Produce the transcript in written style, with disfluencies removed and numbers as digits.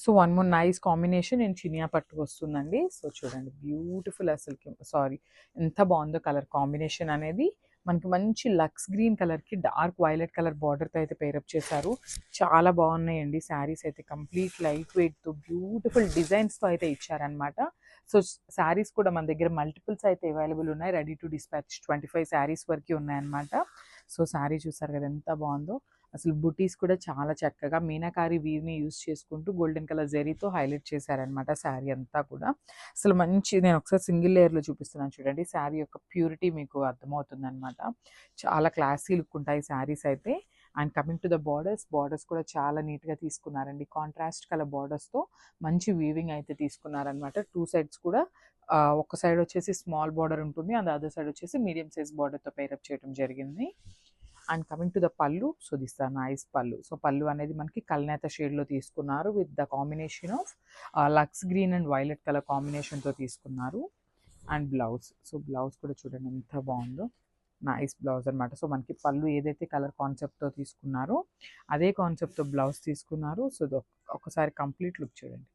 So one more nice combination నేను చినియా పట్టు వస్తుందండి. సో చూడండి బ్యూటిఫుల్ అసలుకి సారీ ఎంత బాగుందో కలర్ కాంబినేషన్ అనేది. మనకి మంచి లక్స్ గ్రీన్ కలర్కి డార్క్ వైలెట్ కలర్ బార్డర్తో అయితే పేరప్ చేశారు. చాలా బాగున్నాయండి శారీస్ అయితే. కంప్లీట్ లైట్ వెయిట్తో బ్యూటిఫుల్ డిజైన్స్తో అయితే ఇచ్చారనమాట. సో శారీస్ కూడా మన దగ్గర మల్టిపుల్స్ అయితే అవైలబుల్ ఉన్నాయి. రెడీ టు డిస్పాచ్ 25 శారీస్ వరకు ఉన్నాయన్నమాట. సో శారీ చూసారు కదా ఎంత బాగుందో. అసలు బుటీస్ కూడా చాలా చక్కగా మీనాకారి వీవ్ని యూజ్ చేసుకుంటూ గోల్డెన్ కలర్ జెరీతో హైలైట్ చేశారనమాట శారీ అంతా కూడా. అసలు మంచి నేను ఒకసారి సింగిల్ లేయర్లో చూపిస్తున్నాను చూడండి. శారీ యొక్క ప్యూరిటీ మీకు అర్థమవుతుంది అనమాట. చాలా క్లాసీ లుక్ ఉంటాయి శారీస్ అయితే. And coming to the borders కూడా చాలా నీట్గా తీసుకున్నారండి. కాంట్రాస్ట్ కలర్ బార్డర్స్తో మంచి వీవింగ్ అయితే తీసుకున్నారనమాట. 2 సైడ్స్ కూడా ఒక సైడ్ వచ్చేసి స్మాల్ బార్డర్ ఉంటుంది, అండ్ అదర్ సైడ్ వచ్చేసి మీడియం సైజ్ బార్డర్తో పేరప్ చేయడం జరిగింది. అండ్ కమింగ్ టు ద పళ్ళు, సో దిస్ ద నైస్ పళ్ళు. సో పళ్ళు అనేది మనకి కల్నేత షేడ్లో తీసుకున్నారు with the combination of lux green and violet colour కాంబినేషన్తో తీసుకున్నారు. అండ్ బ్లౌజ్, సో బ్లౌజ్ కూడా చూడండి ఎంత బాగుందో. నైస్ బ్లౌజ్ అనమాట. సో మనకి పళ్ళు ఏదైతే కలర్ కాన్సెప్ట్తో తీసుకున్నారో అదే కాన్సెప్ట్తో బ్లౌజ్ తీసుకున్నారు. సో ఒకసారి కంప్లీట్ లుక్ చూడండి.